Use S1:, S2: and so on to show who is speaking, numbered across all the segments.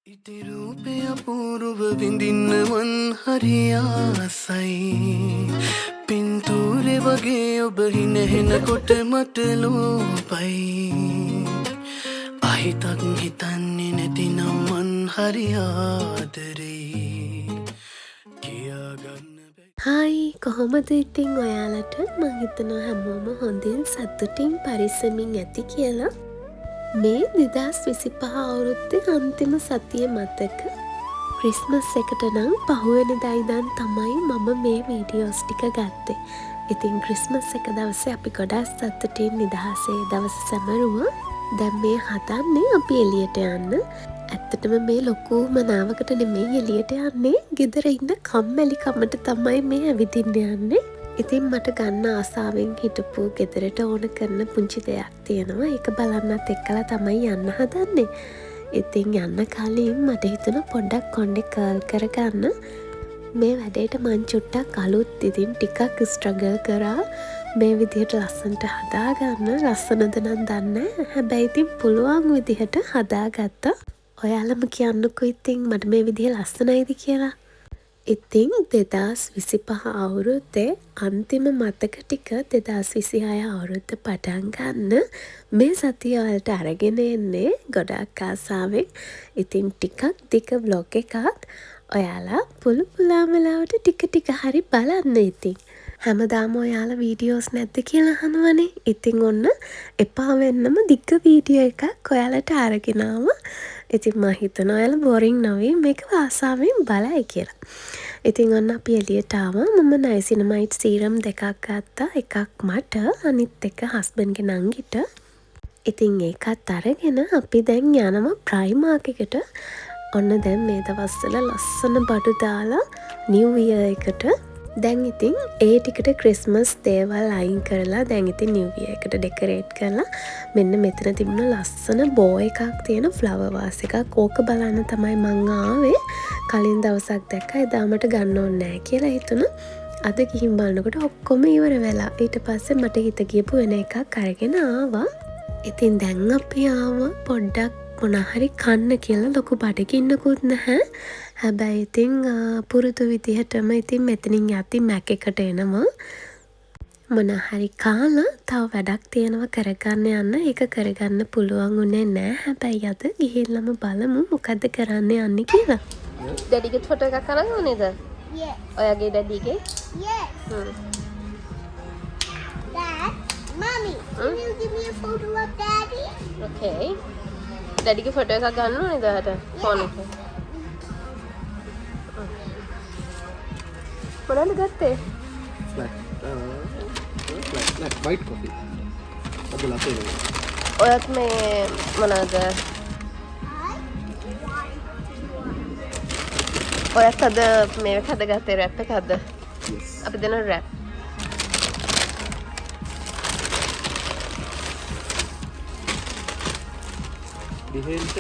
S1: ඉති රූපය අපූරුව විඳින්නවන් හරි ආසයි පින්තූරෙ වගේ ඔබ හිනහෙනකොට මට ලෝපයි අහිතක් හිතන්නේ නැතිනම් මන් හරි ආදරෙයි කියාගන්න
S2: හායි කොහොමද ඉතින් ඔයාලට මං හිතනවා හැමෝම හොඳින් සතුටින් පරිස්සමින් ඇති කියලා මේ 2025 අවුරුද්දේ අන්තිම සතිය මතක ක්‍රිස්මස් එකට නම් පහුවෙනිදා ඉඳන් තමයි මම මේ වීඩියෝස් ටික ගත්තේ. ඉතින් ක්‍රිස්මස් එක දවසේ අපි ගොඩාක් සතුටින් නිදහසේ දවස සැමරුවා. දැන් මේ හදන්නේ අපි එළියට යන්න. ඇත්තටම මේ ලොකු මනාවකට නෙමෙයි එළියට යන්නේ. ගෙදර ඉන්න කම්මැලි කමට තමයි මේ ඇවිදින්න යන්නේ. ඉතින් මට ගන්න ආසාවෙන් හිටපු ගෙදරට ඕන කරන පුංචි දෙයක් තියෙනවා. ඒක බලන්නත් එක්කලා තමයි යන්න හදන්නේ. ඉතින් යන්න කලින් මට හිතුණා පොඩ්ඩක් කොණ්ඩේ කර්ල් කරගන්න. මේ වැඩේට මං චුට්ටක් අලුත්. ඉතින් ටිකක් ස්ට්‍රගල් කරා මේ විදිහට ලස්සනට හදාගන්න. ලස්සනද නම් දන්නේ නැහැ. හැබැයි ඉතින් පුළුවන් විදිහට හදාගත්තා. ඔයාලම කියන්නකෝ ඉතින් මට මේ විදිහ ලස්සනයිද කියලා. ඉතින් 2025 අවුරුද්දේ අන්තිම මතක ටික 2026 අවුරුද්ද පටන් ගන්න මේ සතිය වලට අරගෙන එන්නේ ගොඩාක් ආසාවෙන්. ඉතින් ටිකක් දිග vlog එකක් ඔයාලා පුළු පුලාමලාවට ටික හරි බලන්න. ඉතින් හැමදාම ඔයාලා වීඩියෝස් නැද්ද කියලා අහනවනේ. ඉතින් ඔන්න එපා වෙන්නම දිග වීඩියෝ එකක් ඔයාලට අරගෙන ආවා. ඉතින් මම හිතනවා ඔයාලා බෝරින් නොවී මේක ආසාවෙන් බලයි කියලා. ඉතින් ඔන්න අපි එළියට ආවා. මම නයිසිනමයිට් සීරම් දෙකක් ගත්තා. එකක් මට අනිත් එක හස්බන්ඩ්ගේ නංගිට. ඉතින් ඒකත් අරගෙන අපි දැන් යනවා ප්‍රයිමාර්ක් එකට. ඔන්න දැන් මේ දවස්වල ලස්සන බඩු දාලා නිව් ඉයර් එකට දැන් ඉතින් ඒ ටිකට ක්‍රිස්මස් දේවල් අයින් කරලා දැන් ඉතින් නිව් ඉයර් එකට ඩෙකොරේට් කරලා මෙන්න මෙතන තිබුණ ලස්සන බෝ එකක් තියෙන ෆ්ලවර් වාස් එකක්. ඕක බලන්න තමයි මං ආවේ. කලින් දවසක් දැක්කා එදා මට ගන්න ඕනේ නැහැ කියලා හිතුණා. අද ගිහින් බලනකොට ඔක්කොම ඉවර වෙලා. ඊට පස්සේ මට හිත ගියපු වෙන එකක් අරගෙන ආවා. ඉතින් දැන් අපි ආවා පොඩ්ඩක් මොනහරි කන්න කියලා. ලොකු බඩගින්නකුත් නැහැ. හැබැයි ඉතින් පුරුදු විදිහටම ඉතින් මෙතනින් යති මැක් එකට එනවා. මොනහරි කාලා තව වැඩක් තියෙනවා කරගන්න යන්න. ඒක කරගන්න පුළුවන් උනේ නැහැ. හැබැයි අද ගිහිල්ලාම බලමු මොකද්ද කරන්න යන්නේ කියලා. ඩැඩිගේ ෆොටෝ එකක් අරන් ඕනේද?
S3: Yes.
S2: ඔයාගේ ඩැඩිගේ?
S3: Yes. Dad, Mommy, can you give me a photo of Daddy?
S2: Okay. ඩැඩිගේ ෆොටෝ එකක් ගන්න ඕනේද ඔයාට? ෆෝන් එකේ. මොනවද ගත්තේ?
S1: black white coffee අද ලතේ
S2: ඔයත් මේ මොනවද? ඔයත් අද මේක හදගත්තේ රැප් එකක්ද? අපි දෙන rap.
S1: behind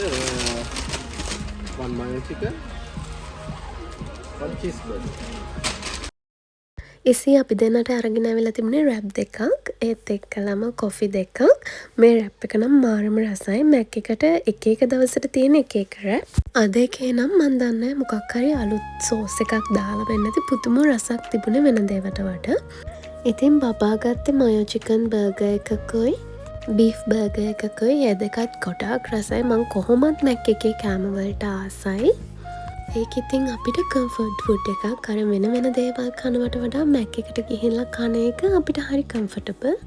S1: one mayo chicken one cheeseburger.
S2: ඉතින් අපි දෙන්නට අරගෙන ආවිලා තිබුණේ රැප් දෙකක්. ඒත් එක්කලම කොෆි දෙකක්. මේ රැප් එක නම් මාරම රසයි. මැක් එකට එක එක දවසට තියෙන එක එක රැප්. අද එකේ නම් මන් දන්නේ මොකක් හරි අලුත් සෝස් එකක් දාලා වෙන්න ඇති. පුදුම රසක් තිබුණේ වෙන දේවට වඩා. ඉතින් බබා ගත්තේ මයෝ චිකන් බර්ගර් එකකුයි බීෆ් බර්ගර් එකකුයි. ඒ දෙකත් ගොඩාක් රසයි. මං කොහොමත් මැක් එකේ කෑම වලට ආසයි. ඒක ඉතින් අපිට කම්ෆර්ට් ෆුඩ් එකක්. අර වෙන දේවල් කනවට වඩා මැක් එකට ගිහිල්ලා කන එක අපිට හරි කම්ෆර්ටබල්.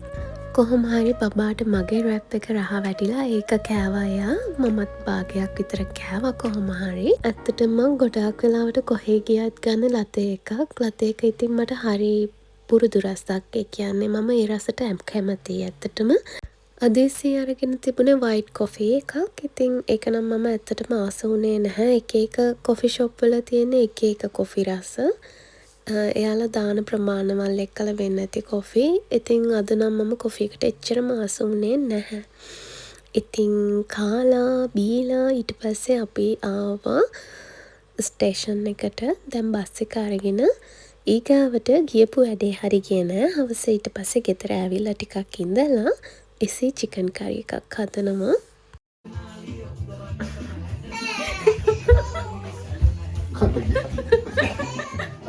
S2: කොහොම හරි බබාට මගේ රැප් එක රහ වැටිලා ඒක කෑවා එයා. මමත් භාගයක් විතර කෑවා කොහොම හරි. ඇත්තටම මං ගොඩාක් වෙලාවට කොහේ ගියත් ගන්න ලතේ එකක්. ලතේ එක ඉතින් මට හරි පුරුදු රසක්. ඒ කියන්නේ මම ඒ රසට කැමතියි ඇත්තටම. අදේසී අරගෙන තිබුණේ වයිට් කොෆි එකක්. ඉතින් ඒක නම් මම ඇත්තටම ආස වුණේ නැහැ. එක එක කොෆි ෂොප් වල තියෙන එක එක කොෆි රස. එයාලා දාන ප්‍රමාණවල් එක්කලා වෙන්න ඇති කොෆි. ඉතින් අද නම් මම කොෆි එකට එච්චරම ආස වුණේ නැහැ. ඉතින් කාලා බීලා ඊට පස්සේ අපි ආවා ස්ටේෂන් එකට. දැන් බස් එක අරගෙන ඊගාවට ගියපු වැඩේ හරි ගියේ නෑ. හවස ඊට පස්සේ ගෙදර ඇවිල්ලා ටිකක් ඉඳලා එසේ චිකන් කරි එකක් හදනවා.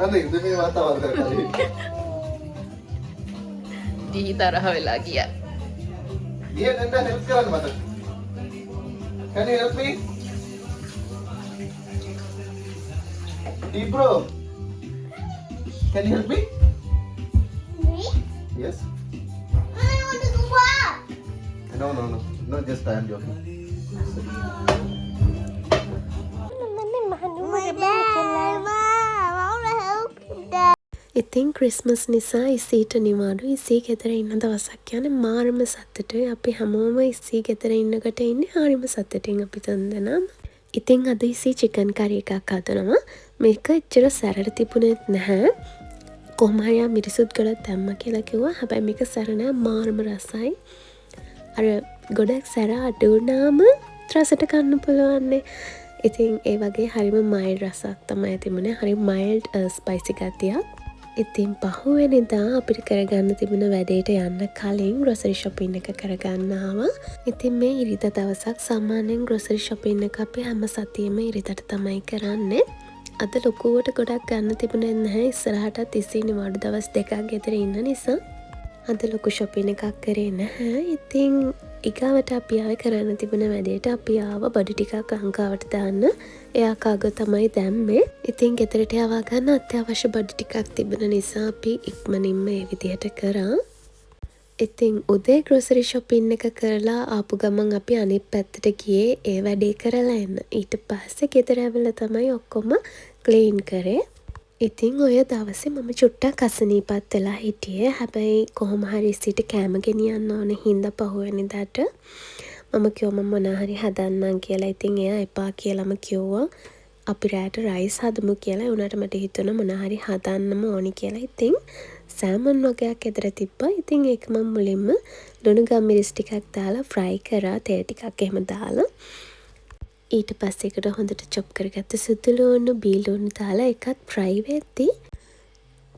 S1: අනේ ඉතින් මේ වාතාවරණය කරලා
S2: දී තරහ වෙලා ගියා.
S1: ගියේ නැත්නම් හෙල්ප් කරන්න මට. Can you help me? Bro, can you help me?
S3: Me?
S1: Yes.
S3: I want to go up.
S1: No, not just I am joking.
S2: ඉතින් ක්‍රිස්මස් නිසා ඉසීට නිවාඩු. ඉසී ගෙදර ඉන්න දවසක් කියන්නේ මාරම සතුටුයි. අපි හැමෝම ඉසී ගෙදර ඉන්නකොට ඉන්නේ හරිම සතුටින් අපි තුන්දෙනාම. ඉතින් අද ඉසී චිකන් කරි එකක් හදනවා. මේක එච්චර සැරට තිබුණෙත් නැහැ. කොහොම හරි මිරිසුත් ගොඩක් දැම්ම කියලා කිව්වා. හැබැයි මේක සැර නෑ, මාරම රසයි. අර ගොඩක් සැර අඩු වුණාම රසට කන්න පුළුවන්නේ. ඉතින් ඒ වගේ හරිම මයිල්ඩ් රසක් තමයි තිබුණේ. හරි මයිල්ඩ් ස්පයිසි ගතියක්. ඉතින් පහුවෙනිදා අපිට කරගන්න තිබුණ වැඩේට යන්න කලින් ග්‍රොසරි ෂොපින් එක කරගන්න ආවා. ඉතින් මේ ඉරිදා දවසක් සාමාන්‍යයෙන් ග්‍රොසරි ෂොපින් එක අපි හැම සතියෙම ඉරිදට තමයි කරන්නේ. අද ලොකුවට ගොඩක් ගන්න තිබුණේ නැහැ. ඉස්සරහටත් ඉසී නිවාඩු දවස් දෙකක් ගෙදර ඉන්න නිසා අද ලොකු ෂොපින් එකක් කරේ නැහැ. ඉතින් ඊගාවට අපි ආවේ කරන්න තිබුණ වැඩේට අපි ආව බඩු ටිකක් අංකාවට දාන්න. එයා කාගෝ තමයි දැම්මේ. ඉතින් ගෙදරට යවා ගන්න අත්‍යවශ්‍ය බඩු ටිකක් තිබුණ නිසා අපි ඉක්මනින්ම ඒ විදිහට කරා. ඉතින් උදේ ග්‍රොසරි ෂොපින් එක කරලා ආපු ගමන් අපි අනිත් පැත්තට ගියේ ඒ වැඩේ කරලා එන්න. ඊට පස්සේ ගෙදර ඇවිල්ලා තමයි ඔක්කොම ක්ලීන් කරේ. ඉතින් ඔය දවසේ මම චුට්ටක් අසනීපත් වෙලා හිටියේ. හැබැයි කොහොම හරි ඉසිට කෑම ගෙනියන්න ඕන හින්දා පහුවෙනිදාට මම කිව්වා මම මොනවා හරි හදන්නම් කියලා. ඉතින් එයා එපා කියලාම කිව්වා අපි රෑට රයිස් හදමු කියලා. ඒ උනාට මට හිතුණා මොනවා හරි හදන්නම ඕනි කියලා. ඉතින් සෑමන් වගේක් ඇදලා තිබ්බා. ඉතින් ඒක මම මුලින්ම ලුණු ගම්මිරිස් ටිකක් දාලා ෆ්‍රයි කරා. තෙල් ටිකක් එහෙම දාලා ඊට පස්සේ ඒකට හොඳට චොප් කරගත්ත සුදු ලුණු බී ලුණු දාලා එකත් ෆ්‍රයි වෙද්දී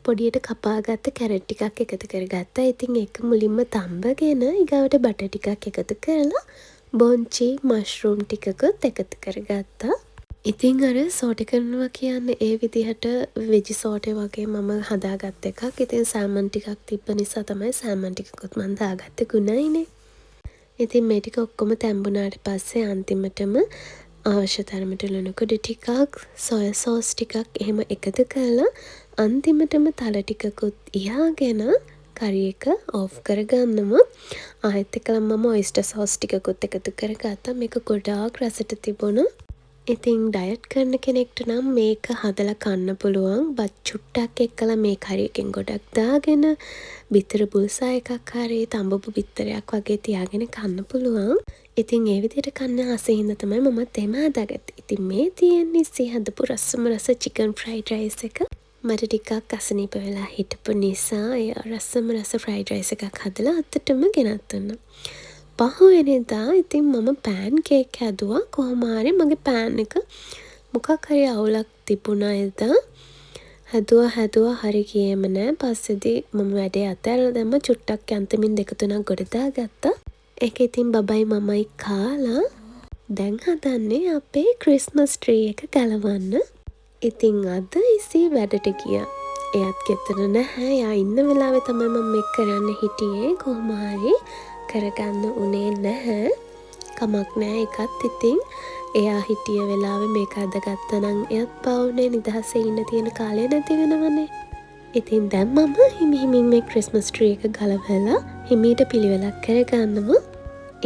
S2: පොඩියට කපාගත්ත කැරට් ටිකක් එකතු කරගත්තා. ඉතින් ඒක මුලින්ම තඹගෙන ඊගාවට බටර් ටිකක් එකතු කරලා බොන්චි මෂ්රූම් ටිකකුත් එකතු කරගත්තා. ඉතින් අර සෝටි කරනවා කියන්නේ ඒ විදිහට වෙජි සෝටේ වගේ මම හදාගත්ත එකක්. ඉතින් සෑමන් ටිකක් තිබ්බ නිසා තමයි සෑමන් ටිකකුත් මම දාගත්තේ ගුණයිනේ. ඉතින් මේ ටික ඔක්කොම තැම්බුණාට පස්සේ අන්තිමටම අවශ්‍ය තරමට ලුණු කුඩු ටිකක් සොයා සෝස් ටිකක් එහෙම එකතු කරලා අන්තිමටම තල ටිකකුත් ඉහාගෙන කරි එක ඕෆ් කරගන්නවා. ආයෙත් එකලම මම ඔයිස්ටර් සෝස් ටිකකුත් එකතු කරගත්තා. මේක ගොඩාක් රසට තිබුණා. ඉතින් ඩයට් කරන කෙනෙක්ට නම් මේක හදලා කන්න පුළුවන්. බත් චුට්ටක් එක්කලා මේ කරි එකෙන් ගොඩක් දාගෙන බිත්තර බුල්සා එකක් හරි තඹපු බිත්තරයක් වගේ තියාගෙන කන්න පුළුවන්. ඉතින් ඒ විදිහට කන්න ආසෙ හින්දා තමයි මමත් එහෙම හදාගත්තේ. ඉතින් මේ තියෙන්නේ ඉස්සෙ හදපු රසම රස චිකන් ෆ්‍රයිඩ් රයිස් එක. මට ටිකක් අසනීප වෙලා හිටපු නිසා ඒ රසම රස ෆ්‍රයිඩ් රයිස් එකක් හදලා අතටම ගෙනත් දුන්නා. පහුවෙනිදා ඉතින් මම පෑන් කේක් හැදුවා. කොහොම හරි මගේ පෑන් එක මොකක් හරි අවුලක් තිබුණා එදා. හැදුවා හරි ගියේම නෑ. පස්සේදී මම වැඩේ අතහැරලා දැම්ම. චුට්ටක් අන්තිමින් 2-3ක් ගොඩ දාගත්තා. ඒක ඉතින් බබයි මමයි කාලා දැන් හදන්නේ අපේ ක්‍රිස්මස් ට්‍රී එක ගලවන්න. ඉතින් අද ඉසී වැඩට ගියා. එයාත් ගෙදර නැහැ. එයා ඉන්න වෙලාවේ තමයි මම මේක කරන්න හිටියේ. කොහොම හරි කරගන්න උනේ නැහැ. කමක් නෑ. එකත් ඉතින් එයා හිටිය වෙලාවේ මේක අදගත්තා නම් එයත් පවුනේ නිදහසේ ඉන්න තියෙන කාලය නැති වෙනවනේ. ඉතින් දැන් මම හිමින් මේ ක්‍රිස්මස් ට්‍රී එක ගලවලා හිමීට පිළිවෙලක් කරගන්නවා.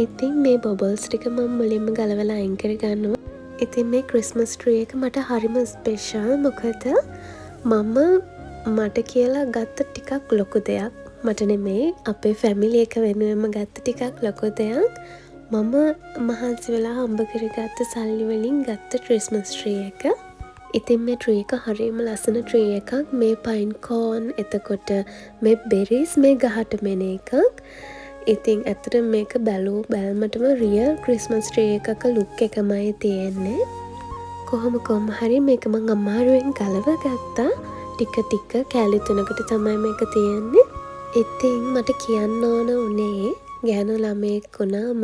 S2: ඉතින් මේ බබල්ස් ටික මම මුලින්ම ගලවලා අයින් කරගන්නවා. ඉතින් මේ ක්‍රිස්මස් ට්‍රී එක මට හරිම ස්පෙෂල්. මොකද මට කියලා ගත්ත ටිකක් ලොකු දෙයක්. මට නෙමේ අපේ ෆැමිලි එක වෙනුවෙන්ම ගත්ත ටිකක් ලොකු දෙයක්. මම මහන්සි වෙලා හම්බ කරගත්ත සල්ලි වලින් ගත්ත ක්‍රිස්මස් ට්‍රී එක. ඉතින් මේ ට්‍රී එක හරියම ලස්සන ට්‍රී එකක්. මේ පයින් කෝන් එතකොට මේ බෙරිස් මේ ගහට මෙන එකක්. ඉතින් ඇත්තට මේක බැලුමටම රියල් ක්‍රිස්මස් ට්‍රී එකක ලුක් එකමයි තියෙන්නේ. කොහොම හරි මේක මං අමාරුවෙන් ගලව ගත්තා. ටික කෑලි 3කට තමයි මේක තියෙන්නේ. ඉතින් මට කියන්න ඕන උනේ ගෑනු ළමයෙක් වුණාම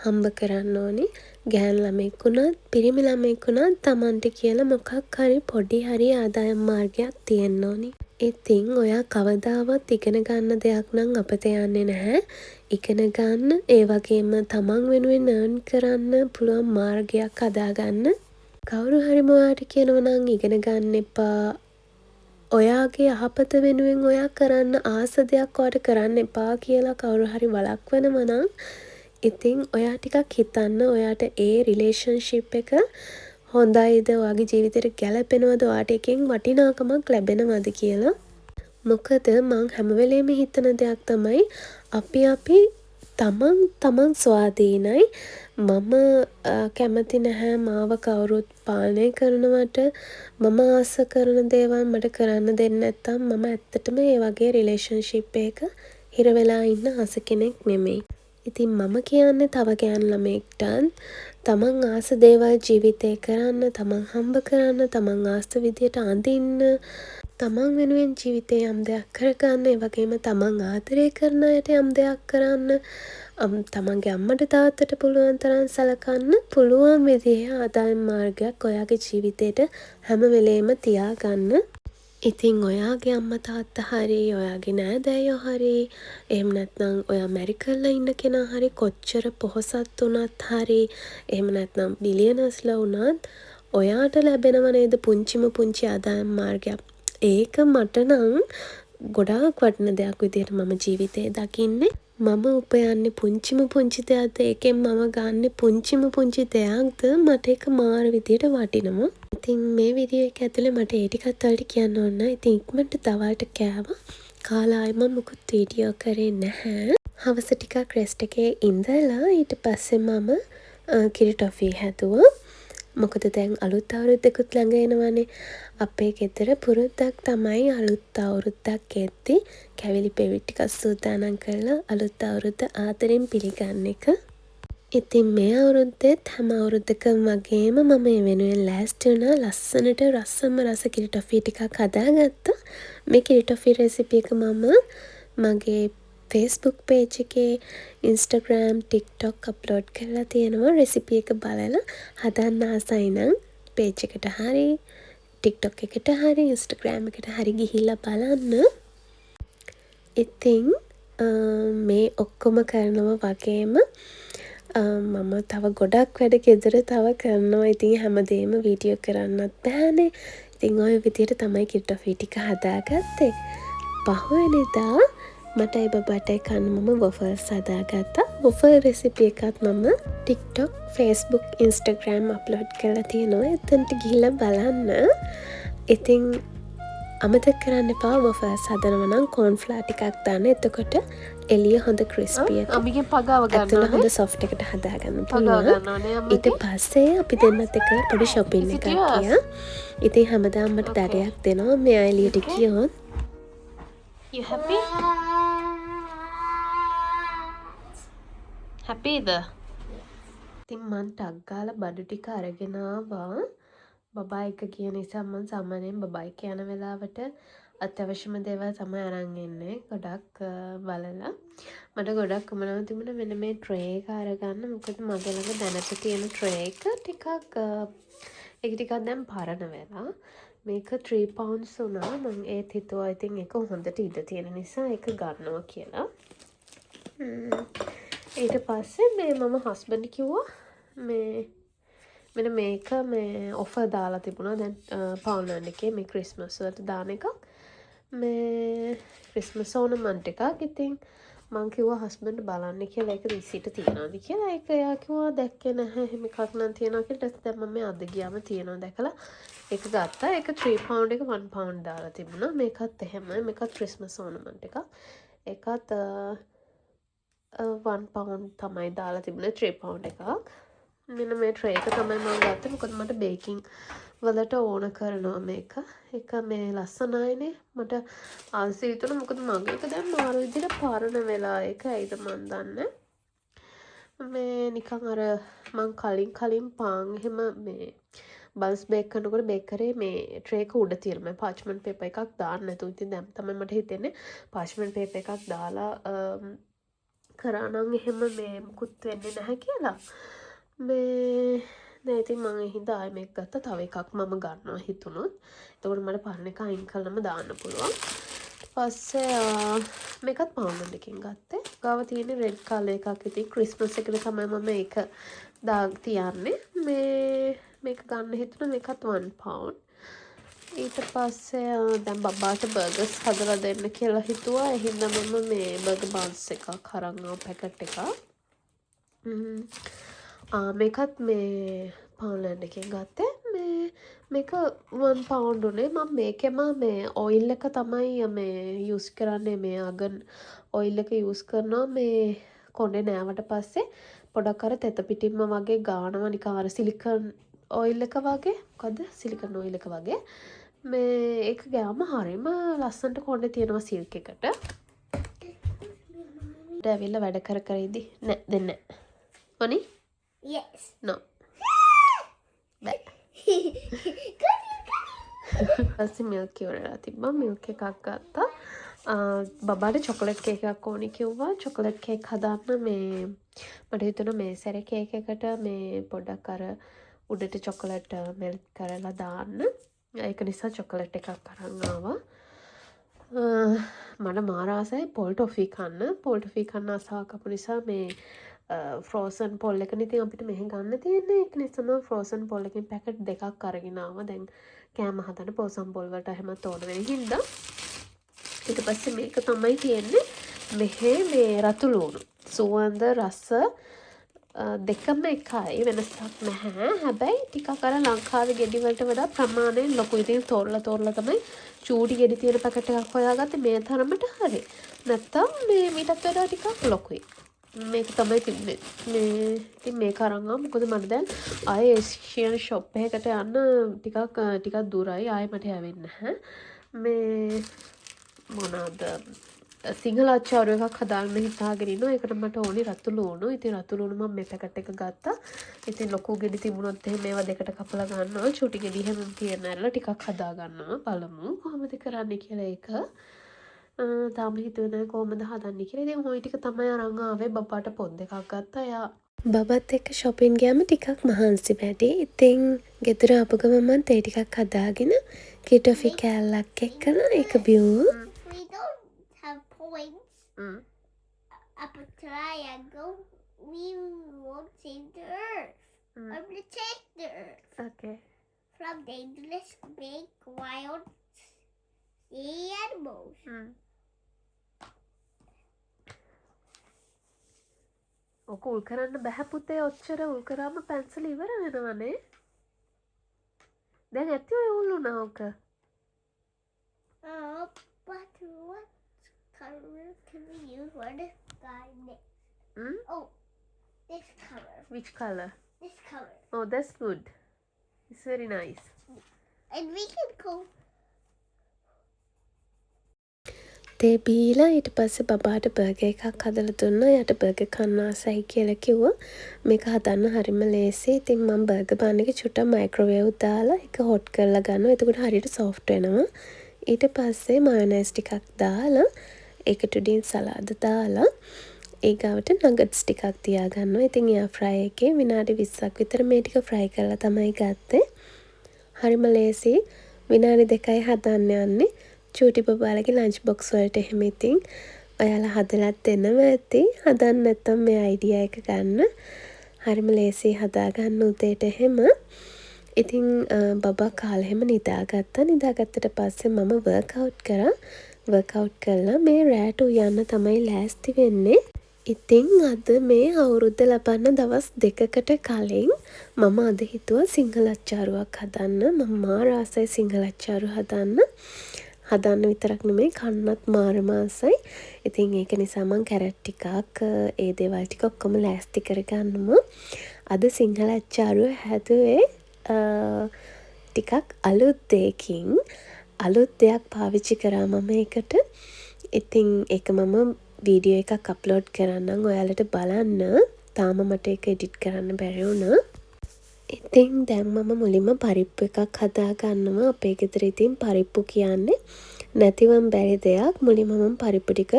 S2: හම්බ කරන්න ඕනි ගැහැණු ළමෙක් වුණත් පිරිමි ළමෙක් වුණත් Tamanට කියලා මොකක් හරි පොඩි හරි ආදායම් මාර්ගයක් තියෙන්න ඕනි. ඉතින් ඔයා කවදාවත් ඉගෙන ගන්න දෙයක් නම් අපත යන්නේ නැහැ. ඉගෙන ගන්න ඒ වගේම තමන් වෙනුවෙන් earn කරන්න පුළුවන් මාර්ගයක් හදාගන්න. කවුරු හරි මොයාට කියනවා නම් ඉගෙන ගන්න එපා. ඔයාගේ යහපත වෙනුවෙන් ඔයා කරන්න ආස දෙයක් ඔයාට කරන්න එපා කියලා කවුරු හරි වළක්වනවා නම් ඉතින් ඔයා ටිකක් හිතන්න ඔයාට ඒ රිලේෂන්ෂිප් එක හොඳයිද ඔයාගේ ජීවිතේට ගැලපෙනවද ඔයාට එකෙන් වටිනාකමක් ලැබෙනවද කියලා. මොකද මං හැම වෙලේම හිතන දෙයක් තමයි අපි තමන් ස්වාධීනයි. මම කැමති නැහැ මාව කවුරුත් පාලනය කරනවට. මම ආස කරන දේවල් මට කරන්න දෙන්නේ නැත්තම් මම ඇත්තටම ඒ වගේ රිලේෂන්ෂිප් එකක හිර වෙලා ඉන්න ආස කෙනෙක් නෙමෙයි. ඉතින් මම කියන්නේ තව ගෑනු ළමයෙක්ටත් තමන් ආස දේවල් ජීවිතේ කරන්න, තමන් හම්බ කරන්න, තමන් ආස විදියට අඳින්න, තමන් වෙනුවෙන් ජීවිතේ යම් දෙයක් කරගන්න, ඒ වගේම තමන් ආදරය කරන අයට යම් දෙයක් කරන්න, තමන්ගේ අම්මට තාත්තට පුළුවන් තරම් සලකන්න පුළුවන් විදිහේ ආදායම් මාර්ගයක් ඔයාගේ ජීවිතේට හැම වෙලේම තියාගන්න. ඉතින් ඔයාගේ අම්මා තාත්තා හරි ඔයාගේ නෑදෑයෝ හරි එහෙම නැත්නම් ඔයා මැරි කරලා ඉන්න කෙනා හරි කොච්චර පොහොසත් වුණත් හරි එහෙම නැත්නම් බිලියනර්ස්ලා වුණත් ඔයාට ලැබෙනව නේද පුංචි ආදායම් මාර්ගයක්. ඒක මට නම් ගොඩාක් වටින දෙයක් විදිහට මම ජීවිතේ දකින්නේ. මම උපයන්නේ පුංචි දෙයක්ද ඒකෙන් මම ගන්න පුංචි දෙයක්ද මට ඒක මාර විදියට වටිනවා. ඉතින් මේ වීඩියෝ එක ඇතුලේ මට ඒ ටිකත් ඔයාලට කියන්න ඕන. ඉතින් ඉක්මනට දවල්ට කෑවා. කාලා ආයෙ මම මුකුත් වීඩියෝ කරේ නැහැ. හවස ටිකක් රෙස්ට් එකේ ඉඳලා ඊට පස්සේ මම කිරි ටොෆී හැදුවා. මොකද දැන් අලුත් අවුරුද්දකුත් ළඟ එනවනේ. අපේ ගෙදර පුරුද්දක් තමයි අලුත් අවුරුද්දක් එද්දි කැවිලි පෙවිලි ටිකක් සූදානම් කරලා අලුත් අවුරුද්ද ආදරෙන් පිළිගන්න එක. ඉතින් මේ අවුරුද්දෙත් හැම අවුරුද්දකම වගේම මම මේ වෙනුවෙන් ලෑස්ති වුණා. ලස්සනට රසම රස කිරි ටොෆී ටිකක් හදාගත්තා. මේ කිරි ටොෆී රෙසිපි එක මම මගේ Facebook page එකේ Instagram, TikTok අප්ලෝඩ් කරලා තියෙනවා. රෙසිපි එක බලලා හදන්න ආසයි නම් page එකට හරි TikTok එකට හරි Instagram එකට හරි ගිහිල්ලා බලන්න. ඉතින් මේ ඔක්කොම කරනවා වගේම මම තව ගොඩක් වැඩ ගෙදර තව කරනවා. ඉතින් හැමදේම වීඩියෝ කරන්නත් බෑනේ. ඉතින් ඔය විදියට තමයි කිරි ටොෆී ටික හදාගත්තේ. පහුවෙනිදා මටයි බබටයි කන්න මම වොෆල්ස් හදාගත්තා. වොෆල් රෙසිපි එකත් මම TikTok, Facebook, Instagram අප්ලෝඩ් කරලා තියෙනවා. එතනට ගිහිල්ලා බලන්න. ඉතින් අමතක කරන්න එපා වොෆල්ස් හදනවා නම් කෝන් ෆ්ලවර් ටිකක් දාන්න. එතකොට එළිය හොඳ ක්‍රිස්පි එක.
S4: අම්මිගෙන් පගාව ගන්න
S2: ඇතුළ
S4: ඕනේ.
S2: හොඳ සොෆ්ට් එකට හදාගන්න
S4: පගාව
S2: පුළුවන්.
S4: ගන්න ඕනේ
S2: ඊට
S4: අම්මිගෙන්.
S2: පස්සේ අපි දෙන්නත් එක්ක පොඩි shopping එකක්
S4: Serious?
S2: ගියා. ඉතින් හැමදාම මට
S4: Okay.
S2: දඩයක් දෙනවා මෙයා එළියට
S4: Okay.
S2: ගියොත්.
S4: You happy? Happyද?
S2: ඉතින් මං ටක් ගාලා බඩු ටික අරගෙන ආවා. බබා එක ගිය නිසා මං සාමාන්‍යයෙන් බබා එක යන වෙලාවට අත්‍යවශ්‍යම දේවල් තමයි අරන් එන්නේ. ගොඩක් බලලා මට ගොඩක් උමනාව තිබුණා මෙන්න මේ ට්‍රේ එක අරගන්න. මොකද මගේ ළඟ දැනට තියෙන ට්‍රේ එක ටිකක් ඒක ටිකක් දැන් පරණ වෙලා. මේක 3 pounds වුණා. මං ඒත් හිතුවා ඉතින් ඒක හොඳට ඉඩ තියෙන නිසා ඒක ගන්නවා කියලා. ඊට පස්සේ මේ මම හස්බන්ඩ් කිව්වා මේ මෙන්න මේක මේ ඔෆර් දාලා තිබුණා දැන් පවුන්ඩ් එකේ මේ ක්‍රිස්මස් වලට දාන එකක් මේ ක්‍රිස්මස් ඕනමන්ට් එකක්. ඉතින් මං කිව්වා හස්බන්ඩ් බලන්න කියලා ඒක රිසීට් තියනවාද කියලා. ඒක එයා කිව්වා දැක්කේ නැහැ එහෙම එකක් නම් තියනවා කියලා. ඊට පස්සේ දැන් මම අද ගියාම තියනවා දැකලා ඒක ගත්තා. ඒක 3 pound එක 1 pound දාලා තිබුණා. මේකත් එහෙමයි. මේකත් ක්‍රිස්මස් ඕනමන්ට් එකක්. ඒකත් 1 pound තමයි දාලා තිබුණේ 3 pound එකක්. මෙන්න මේ ට්‍රේ එක තමයි මම ගත්තේ. මොකද මට බේකින් වලට ඕන කරනවා මේක. ඒක මේ ලස්සනයිනේ. මට ආසයි හිතුණා මොකද මගේ එක දැන් මාර විදිහට පරණ වෙලා ඒක ඇයිද මන් දන්නේ. මේ නිකන් අර මං කලින් පාන් එහෙම මේ බල්ස් බේක් කරනකොට බේකරේ මේ ට්‍රේ එක උඩ තියෙන මේ පාච්මන්ට් පේපර් එකක් දාන්න නැතුව ඉතින් දැන් තමයි මට හිතෙන්නේ පාච්මන්ට් පේපර් එකක් දාලා කරා නම් එහෙම මේ මුකුත් වෙන්නේ නැහැ කියලා. මේ දැන් ඉතින් මම හින්දා ආයෙ මේක ගත්තා. තව එකක් මම ගන්නවා හිතුණොත්. එතකොට මට පරණ එක අයින් කළාම දාන්න පුළුවන්. පස්සේ මේකත් පවුන්ඩ් එකකින් ගත්තේ. ගාව තියෙන රෙඩ් කලර් එකක්. ඉතින් ක්‍රිස්මස් එකට තමයි මම මේක තියන්නේ. මේක ගන්න හිතුණා. මේකත් £1. ඊට පස්සේ දැන් බබාට බර්ගර්ස් හදලා දෙන්න කියලා හිතුවා. ඒ හින්දා මම මේ බර්ගර් බන්ස් එකක් අරන් ආව පැකට් එකක්. මේකත් මේ පවුන්ඩ් එකෙන් ගත්තේ. මේක £1 උනේ. මම මේකෙම මේ ඔයිල් එක තමයි මේ යූස් කරන්නේ. මේ අගන් ඔයිල් එක යූස් කරනවා මේ කොණ්ඩේ නෑවට පස්සේ පොඩක් අර තෙත පිටින්ම වගේ ගානවා නිකන් අර සිලිකන් ඔයිල් එක වගේ. මොකද්ද? සිලිකන් ඔයිල් එක වගේ. මේ ඒක ගෑම හරිම ලස්සනට කොණ්ඩේ තියෙනවා සිල්ක් එකට. දැවිල්ලා වැඩ කර ඉදි නෑ දෙන්නේ නෑ. මොනි?
S3: Yes.
S2: No. බෑ. පස්සේ මිල්ක් ඉවරලා තිබ්බා. මිල්ක් එකක් ගත්තා. බබාට චොකලට් කේක් එකක් ඕනි කිව්වා. චොකලට් කේක් හදන්න මේ මට හිතුණා මේ සැරේ කේක් එකට මේ පොඩක් අර උඩට චොකලට් මෙල්ට් කරලා දාන්න. ඒක නිසා චොකලට් එකක් අරන් ආවා. මට මාර ආසයි පොල් ටොෆි කන්න. පොල් ටොෆි කන්න ආසාවක් අපු නිසා මේ ෆ්‍රෝසන් පොල් එකනේ ඉතින් අපිට මෙහෙ ගන්න තියෙන්නේ. ඒක නිසා මම ෆ්‍රෝසන් පොල් එකකින් පැකට් දෙකක් අරගෙන ආවා. දැන් කෑම හදන්න පොසම් පොල් වලට එහෙමත් ඕන වෙන හින්දා. ඊට පස්සේ මේක තමයි තියෙන්නේ. මෙහෙ මේ රතු ලුණු. සුවඳ රස දෙකම එකයි වෙනසක් නැහැ. හැබැයි ටිකක් අර ලංකාවේ ගෙඩි වලට වඩා ප්‍රමාණයෙන් ලොකු. ඉතින් තෝරලා තමයි චූටි ගෙඩි තියෙන පැකට් එකක් හොයාගත්තේ මේ තරමට හරි. නැත්තම් මේ මීටත් වඩා ටිකක් ලොකුයි. මේක තමයි තිබ්බේ. ඉතින් මේක අරන් ආවා. මොකද මට දැන් ආයේ ඒෂියන් ෂොප් එකකට යන්න ටිකක් දුරයි. ආයේ මට යවෙන්නේ නැහැ. මේ මොනවාද සිංහල අච්චාරු එකක් හදාන්න හිතාගෙන ඉන්නවා. ඒකට මට ඕනි රතු ලුණු. ඉතින් රතු ලුණු මම මේ පැකට් එක ගත්තා. ඉතින් ලොකු ගෙඩි තිබුණොත් එහෙම මේවා දෙකට කපලා ගන්නවා. චූටි ගෙඩි හැම තියෙන ඇරලා ටිකක් හදා ගන්නවා. බලමු කොහොමද කරන්නේ කියලා ඒක. තාම හිතුවේ නැහැ කොහොමද හදන්නේ කියලා. ඉතින් ওই ටික තමයි අරන් ආවේ. බබාට පොත් දෙකක් ගත්තා. එයා බබත් එක්ක shopping ගියාම ටිකක් මහන්සි වැඩි. ඉතින් ගෙදර ආපු ගමන් තේ ටිකක් හදාගෙන කිටොෆි කෑල්ලක් එක්කලා ඒක බිව්වා.
S3: We don't have points up a triangle. We won't save the earth. Or protect the earth
S2: Okay.
S3: from dangerous big wild sea animals.
S2: ඔක උල් කරන්න බෑ පුතේ. ඔච්චර උල් කරාම පැන්සල ඉවර වෙනවනේ. දැන් ඇති ඔය උල් උනා ඔක.
S3: Oh, but what color can we use for this guy next? Oh, this color.
S2: Which color?
S3: This color.
S2: Oh, that's good. It's very nice.
S3: And we can go.
S2: තේ බීලා ඊට පස්සේ බබාට බර්ගර් එකක් හදලා දුන්නා. යාට බර්ගර් කන්න ආසයි කියලා කිව්වා. මේක හදන්න හරිම ලේසියි. ඉතින් මම බර්ගර් බන් එක චුට්ටක් මයික්‍රෝවේව් දාලා ඒක හොට් කරලා ගන්නවා. එතකොට හරියට සොෆ්ට් වෙනවා. ඊට පස්සේ මයොනයිස් ටිකක් දාලා ඒකට උඩින් සලාද දාලා ඊගාවට නගට්ස් ටිකක් තියා ගන්නවා. ඉතින් එයා ෆ්‍රයි එකේ විනාඩි 20ක් විතර මේ ටික ෆ්‍රයි කරලා තමයි ගත්තේ. හරිම ලේසියි. විනාඩි 2යි හදන්න යන්නේ. චූටි බබාලගේ ලන්ච් බොක්ස් වලට එහෙම. ඉතින් ඔයාලා හදලත් දෙනවා ඇති. හදන්න නැත්නම් මේ අයිඩියා එක ගන්න. හරිම ලේසියි හදා ගන්න උදේට එහෙම. ඉතින් බබා කාලා එහෙම නිදාගත්තා. නිදාගත්තට පස්සේ මම වර්ක්අවුට් කරා. වර්ක්අවුට් කරලා මේ රෑට උයන්න තමයි ලෑස්ති වෙන්නේ. ඉතින් අද මේ අවුරුද්ද ලබන්න දවස් 2කට කලින් මම අද හිතුවා සිංහල අච්චාරුවක් හදන්න. මම මාර ආසයි සිංහල අච්චාරු හදන්න. හදන්න විතරක් නෙමෙයි කන්නත් මාරම ආසයි. ඉතින් ඒක නිසා මම කැරට් ටිකක් ඒ දේවල් ටික ඔක්කොම ලෑස්ති කරගන්නවා. අද සිංහල අච්චාරුව හැදුවේ ටිකක් අලුත් දෙයකින්. අලුත් දෙයක් පාවිච්චි කරා මම ඒකට. ඉතින් ඒක මම වීඩියෝ එකක් අප්ලෝඩ් කරන්නම් ඔයාලට බලන්න. තාම මට ඒක එඩිට් කරන්න බැරි වුණා. ඉතින් දැන් මම මුලින්ම පරිප්පු එකක් හදා ගන්නවා. අපේ ගෙදර ඉතින් පරිප්පු කියන්නේ නැතිවම බැරි දෙයක්. මුලින්ම මම පරිප්පු ටික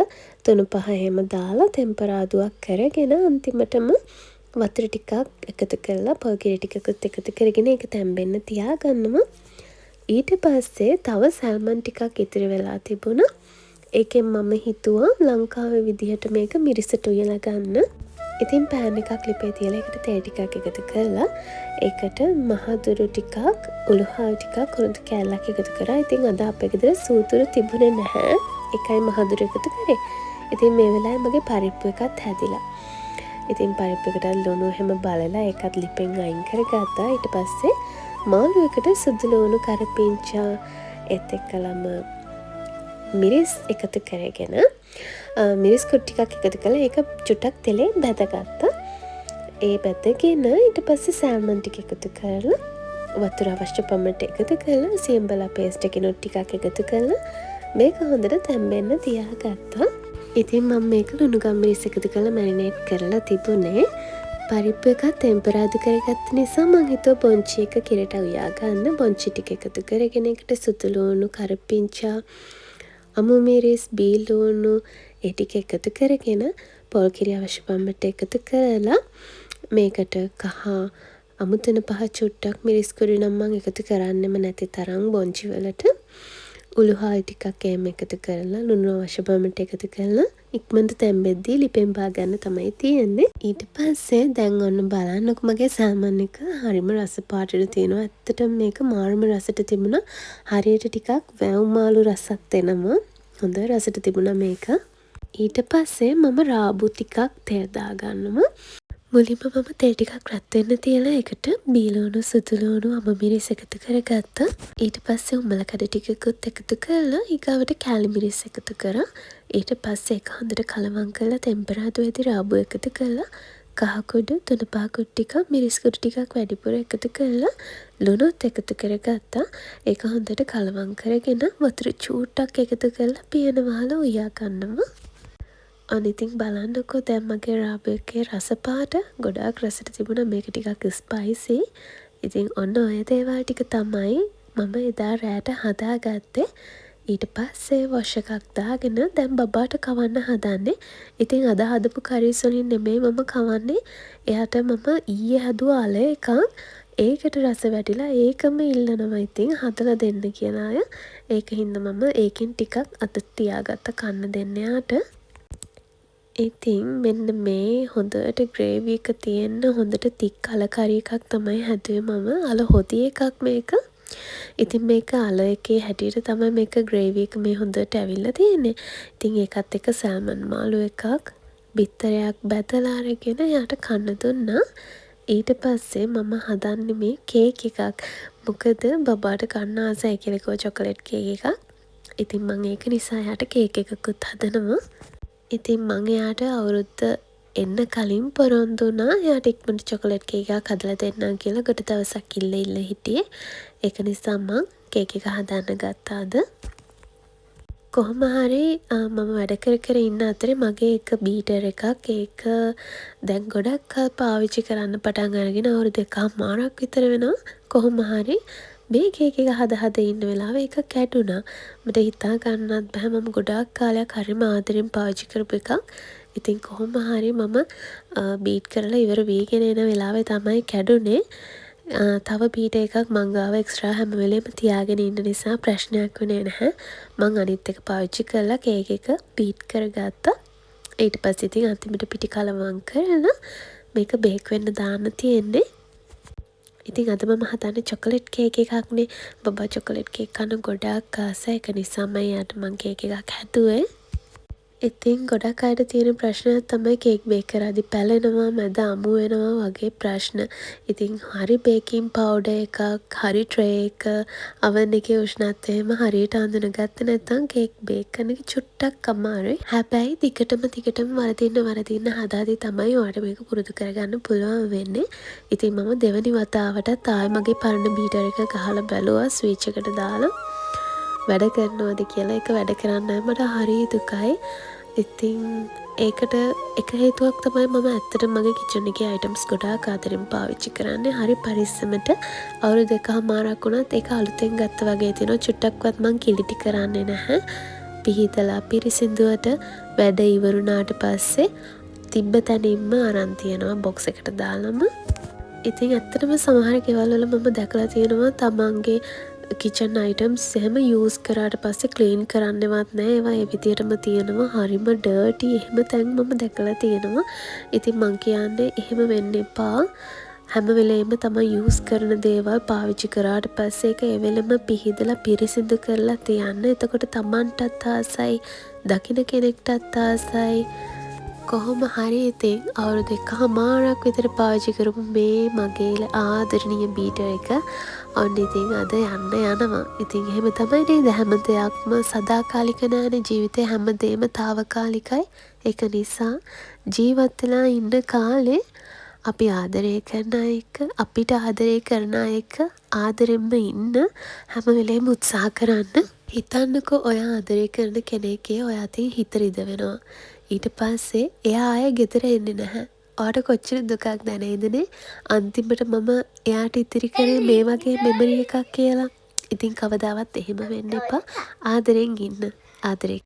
S2: 3-5 එහෙම දාලා ටෙම්පරාදුවක් කරගෙන අන්තිමටම වතුර ටිකක් එකතු කරලා පොල් කිරි ටිකකුත් එකතු කරගෙන ඒක තැම්බෙන්න තියාගන්නවා. ඊට පස්සේ තව සැල්මන් ටිකක් ඉතිරි වෙලා තිබුණා. ඒකෙන් මම හිතුවා ලංකාවේ විදිහට මේක මිරිසට උයලා ගන්න. ඉතින් පෑන් එකක් ලිපේ තියලා ඒකට තේ ටිකක් එකතු කරලා ඒකට මහදුරු ටිකක්, උළුහාල් ටිකක්, කුරුඳු කෑල්ලක් එකතු කරා. ඉතින් අද අපේ ගෙදර සූදුරු තිබුණේ නැහැ. ඒකයි මහදුරු එකතු කරේ. ඉතින් මේ වෙලාවේ මගේ පරිප්පු එකත් හැදිලා. ඉතින් පරිප්පු එකට ලුණු හැම බලලා ඒකත් ලිපෙන් අයින් කරගත්තා. ඊට පස්සේ මාළු එකට සුදු ලුණු කරපිංචා ඒත් එක්කලම මිරිස් එකතු කරගෙන මිරිස් කුටි ටිකක් එකතු කරලා ඒක චුට්ටක් තෙලේ බැදගත්තා. ඒ බැදගෙන ඊට පස්සේ සෑල්මන් ටික එකතු කරලා වතුර අවශ්‍ය පමණට එකතු කරලා සියඹලා පේස්ට් එකකිනුත් ටිකක් එකතු කරලා මේක හොඳට තැම්බෙන්න තියාගත්තා. ඉතින් මම මේක ලුණු ගම්මිරිස් එකතු කරලා මැරිනේට් කරලා තිබුණේ. පරිප්පු එකක් ටෙම්පරාදු කරගත්ත නිසා මං හිතුවා බොන්චි එක කිරට උයා ගන්න. බොන්චි ටික එකතු කරගෙන ඒකට සුදු ලුණු, කරපිංචා, අමු මිරිස්, බී ලුණු ඒ ටික එකතු කරගෙන පොල් කිරි අවශ්‍ය පමණට එකතු කරලා මේකට කහ අමුතන පහ චුට්ටක් මිරිස් කුඩු නම් මං එකතු කරන්නෙම නැති තරම් බොන්චි වලට උළුහාල් ටිකක් එහෙම එකතු කරලා ලුණු අවශ්‍ය පමණට එකතු කරලා ඉක්මනට තැම්බෙද්දී ලිපෙන් බා ගන්න තමයි තියෙන්නේ. ඊට පස්සේ දැන් ඔන්න බලන්නකො මගේ සල්මන් එක හරිම රස පාටට තියෙනවා. ඇත්තටම මේක මාරුම රසට තිබුණා. හරියට ටිකක් වැව් මාළු රසක් එනවා. හොඳ රසට තිබුණා මේක. ඊට පස්සේ මම රාබු ටිකක් තෙල් දාගන්නවා. මුලින්ම මම තෙල් ටිකක් රත් වෙන්න තියලා ඒකට බීලුණු, සුදු ලුණු, අමු මිරිස් එකතු කරගත්තා. ඊට පස්සේ උම්මල කඩ ටිකකුත් එකතු කරලා ඊගාවට කෑලි මිරිස් එකතු කරා. ඊට පස්සේ ඒක හොඳට කලවම් කරලා ටෙම්පරාදු වෙද්දී රාබු එකතු කරලා කහ කුඩු, තුන පහ කුඩු ටිකක්, මිරිස් කුඩු ටිකක් වැඩිපුර එකතු කරලා ලුණුත් එකතු කරගත්තා. ඒක හොඳට කලවම් කරගෙන වතුර චූට්ටක් එකතු කරලා පියන වහලා උයා ගන්නවා. අනිතින් බලන්නකෝ දැන් මගේ රාබු එකේ රස පාට ගොඩාක් රසට තිබුණා. මේක ටිකක් ස්පයිසි. ඉතින් ඔන්න ඔය දේවල් ටික තමයි මම එදා රෑට හදාගත්තේ. ඊට පස්සේ වොෂ් එකක් දාගෙන දැන් බබාට කවන්න හදන්නේ. ඉතින් අද හදපු කරිස් වලින් නෙමෙයි මම කවන්නේ. එයාට මම ඊයේ හදුවා අල එකක්. ඒකට රස වැටිලා ඒකම ඉල්ලනවා. ඉතින් හදලා දෙන්න කියන අය. ඒකින්ද මම ඒකින් ටිකක් අත තියාගත්ත කන්න දෙන්න යාට. ඉතින් මෙන්න මේ හොඳට ග්‍රේවි එක තියෙන හොඳට තික් අල කරි එකක් තමයි හැදුවේ මම. අල හොදි එකක් මේක. ඉතින් මේක අල එකේ හැටියට තමයි මේක ග්‍රේවි එක මේ හොඳට ඇවිල්ලා තියෙන්නේ. ඉතින් ඒකත් එක්ක සල්මන් මාළු එකක් බිත්තරයක් බැදලා අරගෙන යාට කන්න දුන්නා. ඊට පස්සේ මම හදන්නේ මේ කේක් එකක්. මොකද බබාට කන්න ආසයි කියලා කිව්වා චොකලට් කේක් එකක්. ඉතින් මම ඒක නිසා යාට කේක් එකකුත් හදනවා. ඉතින් මං එයාට අවුරුද්ද එන්න කලින් පොරොන්දු වුණා එයාට ඉක්මනට චොකලට් කේක් එකක් හදලා දෙන්නම් කියලා. ගොඩ දවසක් ඉල්ල හිටියේ. ඒක නිසා මං කේක් එක හදන්න ගත්තා අද. කොහොම හරි මම වැඩ කර ඉන්න අතරේ මගේ එක බීටර් එකක් ඒක දැන් ගොඩක් පාවිච්චි කරන්න පටන් අරගෙන අවුරුදු 1.5ක් විතර වෙනවා. කොහොම හරි මේ කේක් එක හද ඉන්න වෙලාවේ ඒක කැඩුනා. මට හිතා ගන්නත් බෑ මම ගොඩාක් කාලයක් හරිම ආදරෙන් පාවිච්චි කරපු එකක්. ඉතින් කොහොම හරි මම බීට් කරලා ඉවර වීගෙන එන වෙලාවේ තමයි කැඩුනේ. තව බීට් එකක් මං ගාව එක්ස්ට්‍රා හැම වෙලේම තියාගෙන ඉන්න නිසා ප්‍රශ්නයක් වුණේ නැහැ. මං අනිත් එක පාවිච්චි කරලා කේක් එක බීට් කරගත්තා. ඊට පස්සේ ඉතින් අන්තිමට පිටි කලවම් කරලා මේක බේක් වෙන්න දාන්න තියෙන්නේ. ඉතින් අද මම හදන්නේ චොකලට් කේක් එකක්නේ. බබා චොකලට් කේක් කන ගොඩාක් ආසයි. ඒක නිසා මම යාට මං කේක් එකක් හැදුවේ. ඉතින් ගොඩක් අයට තියෙන ප්‍රශ්නයක් තමයි කේක් බේක් කරද්දී පැලෙනවා, මැද අමු වෙනවා වගේ ප්‍රශ්න. ඉතින් හරි බේකින් පවුඩර් එකක්, හරි ට්‍රේ එක, oven එකේ උෂ්ණත්වයම හරියට අඳුනගත්තේ නැත්නම් කේක් බේක් කරන එක චුට්ටක් අමාරුයි. හැබැයි දිගටම වරදින්න හදාදී තමයි ඔයාලට මේක පුරුදු කරගන්න පුළුවන් වෙන්නේ. ඉතින් මම දෙවනි වතාවටත් ආයෙ මගේ පරණ බීටර් එක ගහලා බැලුවා ස්විච් එකට දාලා. වැඩ කරනවද කියලා. ඒක වැඩ කරන්නේ මට හරි දුකයි. ඉතින් ඒකට එක හේතුවක් තමයි මම ඇත්තටම මගේ කිචන් එකේ අයිටම්ස් ගොඩාක් ආදරෙන් පාවිච්චි කරන්නේ. හරි පරිස්සමට අවුරුදු 2.5ක් වුණත් ඒක අලුතෙන් ගත්ත වගේ තියෙනවා. චුට්ටක්වත් මං කිලිටි කරන්නේ නැහැ. පිහිදලා පිරිසිදුවට වැඩ ඉවරුණාට පස්සේ තිබ්බ තැනින්ම අරන් තියෙනවා බොක්ස් එකට දාලම. ඉතින් ඇත්තටම සමහර ගෙවල් වල මම දැකලා තියෙනවා තමන්ගේ කිචන් අයිටම්ස් එහෙම යූස් කරාට පස්සේ ක්ලීන් කරන්නවත් නැහැ. ඒවා ඒ විදිහටම තියෙනවා. හරිම ඩර්ටි එහෙම තැන් මම දැකලා තියෙනවා. ඉතින් මං කියන්නේ එහෙම වෙන්න එපා. හැම වෙලේම තමයි යූස් කරන දේවල් පාවිච්චි කරාට පස්සේ ඒක ඒ වෙලෙම පිහිදලා පිරිසිදු කරලා තියන්න. එතකොට තමන්ටත් ආසයි, දකින්න කෙනෙක්ටත් ආසයි. කොහොම හරි ඉතින් අවුරුදු 1මාරක් විතර පාවිච්චි කරපු මේ මගේ ආදරණීය බීටර් එක ඔන්න ඉතින් අද යන්න යනවා. ඉතින් එහෙම තමයි නේද? හැම දෙයක්ම සදාකාලික නෑනේ. ජීවිතේ හැමදේම తాවකාලිකයි. ඒක නිසා ජීවත් වෙලා ඉන්න කාලේ අපි ආදරය කරන එක, අපිට ආදරය කරන එක ආදරෙන්ම ඉන්න හැම වෙලේම උත්සාහ කරන්න. හිතන්නකෝ ඔය ආදරය කරන කෙනෙක්ගේ ඔය අතින් හිත රිදවෙනවා. ඊට පස්සේ එයා ආයෙ ගෙදර එන්නේ නැහැ. ඔයාට කොච්චර දුකක් දැනෙයිදනේ? අන්තිමට මම එයාට ඉතිරි කරේ මේ වගේ මෙමරි එකක් කියලා. ඉතින් කවදාවත් එහෙම වෙන්න එපා. ආදරෙන් ඉන්න. ආදරේ